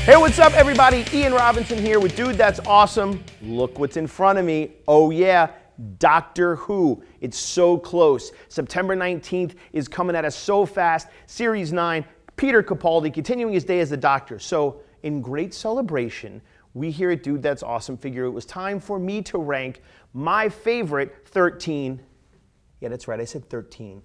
Hey, what's up, everybody? Ian Robinson here with Dude That's Awesome. Look what's in front of me. Oh, yeah, Doctor Who. It's so close. September 19th is coming at us so fast. Series 9, Peter Capaldi continuing his day as the Doctor. So, in great celebration, we here at Dude That's Awesome figure it was time for me to rank my favorite 13, yeah, that's right, I said 13,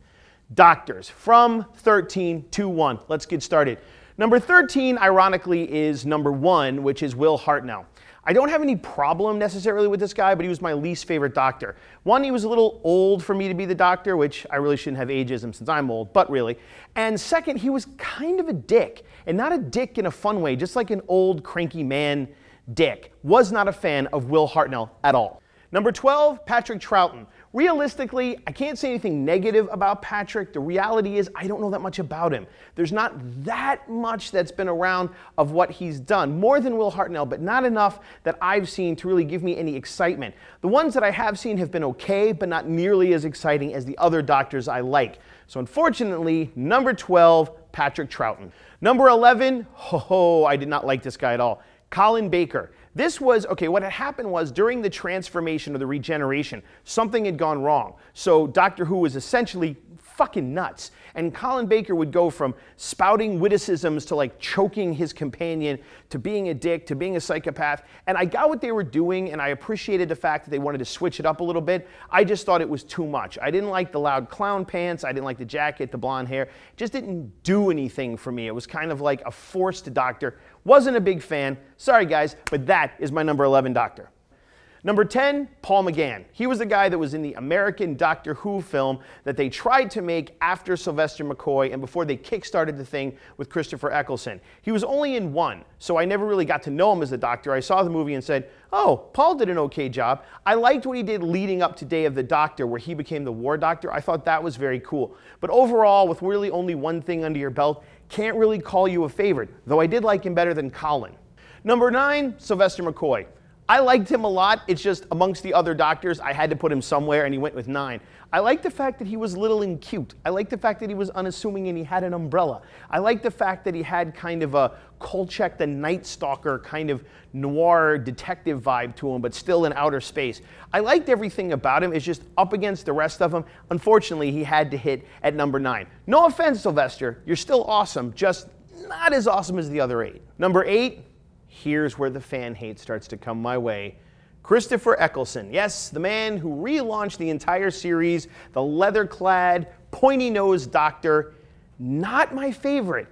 Doctors from 13 to 1. Let's get started. Number 13, ironically, is number 1, which is Will Hartnell. I don't have any problem necessarily with this guy, but he was my least favorite Doctor. One, he was a little old for me to be the Doctor, which I really shouldn't have ageism since I'm old, but really. And second, he was kind of a dick, and not a dick in a fun way, just like an old cranky man dick. Was not a fan of Will Hartnell at all. Number 12, Patrick Troughton. Realistically, I can't say anything negative about Patrick. The reality is I don't know that much about him. There's not that much that's been around of what he's done. More than Will Hartnell, but not enough that I've seen to really give me any excitement. The ones that I have seen have been okay, but not nearly as exciting as the other Doctors I like. So unfortunately, number 12, Patrick Troughton. Number 11, I did not like this guy at all. Colin Baker. This was, okay, what had happened was during the transformation or the regeneration, something had gone wrong. So Doctor Who was essentially fucking nuts. And Colin Baker would go from spouting witticisms to like choking his companion to being a dick to being a psychopath. And I got what they were doing and I appreciated the fact that they wanted to switch it up a little bit. I just thought it was too much. I didn't like the loud clown pants. I didn't like the jacket, the blonde hair. It just didn't do anything for me. It was kind of like a forced Doctor. Wasn't a big fan. Sorry guys, but that is my number 11 Doctor. Number 10, Paul McGann. He was the guy that was in the American Doctor Who film that they tried to make after Sylvester McCoy and before they kickstarted the thing with Christopher Eccleston. He was only in one, so I never really got to know him as the Doctor. I saw the movie and said, oh, Paul did an okay job. I liked what he did leading up to Day of the Doctor, where he became the War Doctor. I thought that was very cool. But overall, with really only one thing under your belt, can't really call you a favorite, though I did like him better than Colin. Number 9, Sylvester McCoy. I liked him a lot. It's just amongst the other Doctors, I had to put him somewhere, and he went with 9. I liked the fact that he was little and cute. I liked the fact that he was unassuming and he had an umbrella. I liked the fact that he had kind of a Kolchak the Night Stalker kind of noir detective vibe to him, but still in outer space. I liked everything about him. It's just up against the rest of them. Unfortunately, he had to hit at number 9. No offense, Sylvester. You're still awesome, just not as awesome as the other 8. Number 8, here's where the fan hate starts to come my way. Christopher Eccleston. Yes, the man who relaunched the entire series, the leather-clad, pointy-nosed Doctor. Not my favorite.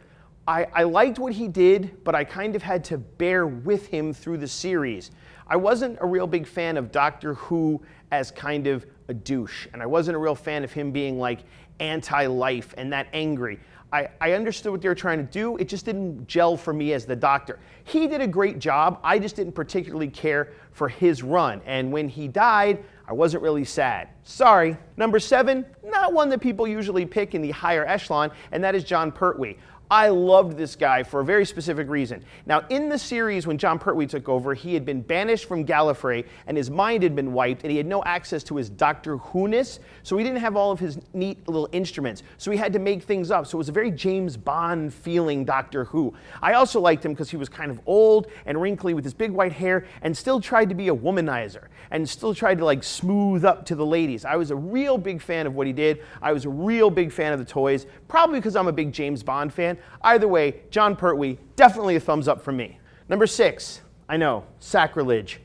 I liked what he did, but I kind of had to bear with him through the series. I wasn't a real big fan of Doctor Who as kind of a douche, and I wasn't a real fan of him being like anti-life and that angry. I understood what they were trying to do. It just didn't gel for me as the Doctor. He did a great job. I just didn't particularly care for his run. And when he died, I wasn't really sad. Sorry. Number 7, not one that people usually pick in the higher echelon, and that is Jon Pertwee. I loved this guy for a very specific reason. Now, in the series, when Jon Pertwee took over, he had been banished from Gallifrey, and his mind had been wiped, and he had no access to his Doctor Who-ness, so he didn't have all of his neat little instruments. So he had to make things up. So it was a very James Bond-feeling Doctor Who. I also liked him because he was kind of old and wrinkly with his big white hair, and still tried to be a womanizer, and still tried to like smooth up to the ladies. I was a real big fan of what he did. I was a real big fan of the toys, probably because I'm a big James Bond fan. Either way, Jon Pertwee, definitely a thumbs up from me. Number 6, I know, sacrilege,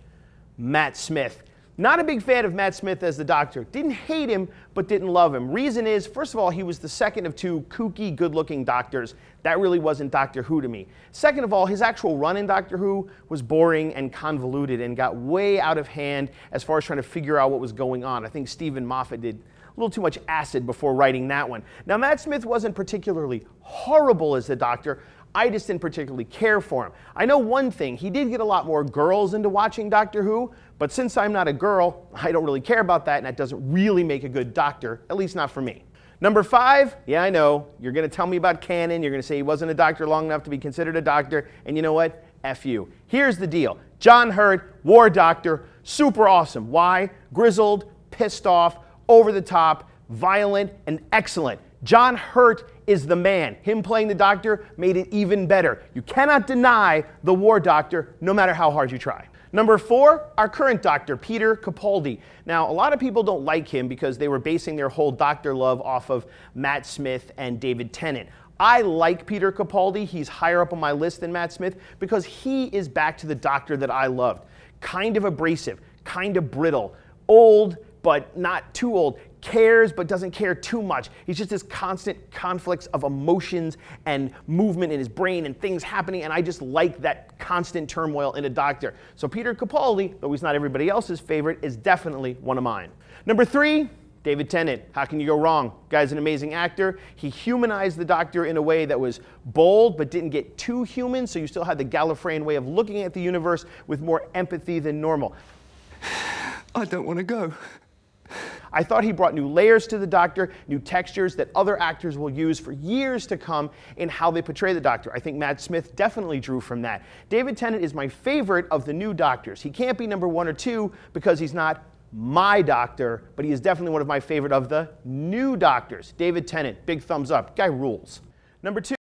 Matt Smith. Not a big fan of Matt Smith as the Doctor. Didn't hate him, but didn't love him. Reason is, first of all, he was the second of 2 kooky, good-looking Doctors. That really wasn't Doctor Who to me. Second of all, his actual run in Doctor Who was boring and convoluted and got way out of hand as far as trying to figure out what was going on. I think Stephen Moffat did a little too much acid before writing that one. Now, Matt Smith wasn't particularly horrible as the Doctor. I just didn't particularly care for him. I know one thing, he did get a lot more girls into watching Doctor Who, but since I'm not a girl, I don't really care about that, and that doesn't really make a good Doctor, at least not for me. Number 5, yeah, I know, you're going to tell me about canon, you're going to say he wasn't a Doctor long enough to be considered a Doctor, and you know what? F you. Here's the deal. John Hurt, War Doctor, super awesome. Why? Grizzled, pissed off, over the top, violent, and excellent. John Hurt is the man. Him playing the doctor made it even better. You cannot deny the war doctor, no matter how hard you try. Number 4, our current doctor, Peter Capaldi. Now, a lot of people don't like him because they were basing their whole doctor love off of Matt Smith and David Tennant. I like Peter Capaldi. He's higher up on my list than Matt Smith because he is back to the doctor that I loved. Kind of abrasive, kind of brittle, old, but not too old, cares but doesn't care too much. He's just this constant conflicts of emotions and movement in his brain and things happening, and I just like that constant turmoil in a doctor. So Peter Capaldi, though he's not everybody else's favorite, is definitely one of mine. Number 3, David Tennant. How can you go wrong? Guy's an amazing actor. He humanized the doctor in a way that was bold but didn't get too human, so you still had the Gallifreyan way of looking at the universe with more empathy than normal. I don't want to go. I thought he brought new layers to the doctor, new textures that other actors will use for years to come in how they portray the doctor. I think Matt Smith definitely drew from that. David Tennant is my favorite of the new doctors. He can't be number 1 or 2 because he's not my doctor, but he is definitely one of my favorite of the new doctors. David Tennant, big thumbs up. Guy rules. Number 2,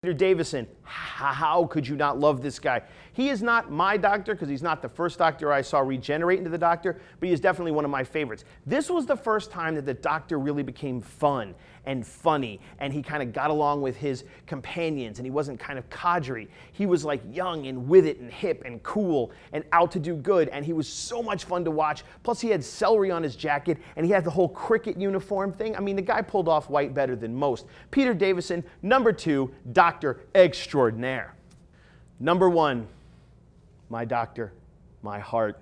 Peter Davison. How could you not love this guy? He is not my doctor because he's not the first doctor I saw regenerate into the doctor, but he is definitely one of my favorites. This was the first time that the doctor really became fun and funny, and he kind of got along with his companions, and he wasn't kind of cadre. He was like young and with it and hip and cool and out to do good, and he was so much fun to watch. Plus he had celery on his jacket, and he had the whole cricket uniform thing. I mean, the guy pulled off white better than most. Peter Davison, number 2, Doctor Extraordinaire. Number 1, my doctor, my heart,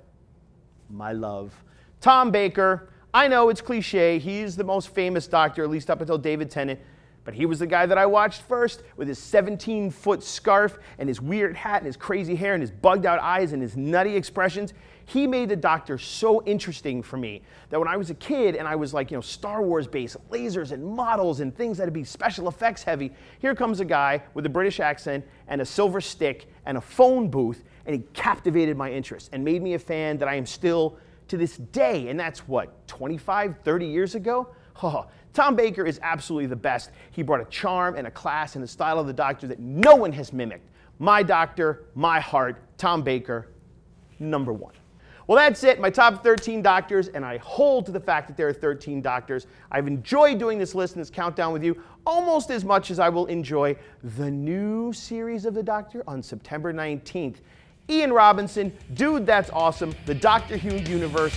my love, Tom Baker. I know it's cliche, he's the most famous doctor, at least up until David Tennant, but he was the guy that I watched first with his 17-foot scarf and his weird hat and his crazy hair and his bugged out eyes and his nutty expressions. He made the doctor so interesting for me that when I was a kid and I was like, Star Wars based, lasers and models and things that'd be special effects heavy, here comes a guy with a British accent and a silver stick and a phone booth, and he captivated my interest and made me a fan that I am still to this day, and that's what, 25, 30 years ago? Oh, Tom Baker is absolutely the best. He brought a charm and a class and a style of the doctor that no one has mimicked. My doctor, my heart, Tom Baker, number 1. Well, that's it, my top 13 doctors, and I hold to the fact that there are 13 doctors. I've enjoyed doing this list and this countdown with you almost as much as I will enjoy the new series of The Doctor on September 19th. Ian Robinson, dude, that's awesome. The Doctor Who universe.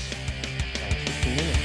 Thanks for tuning in.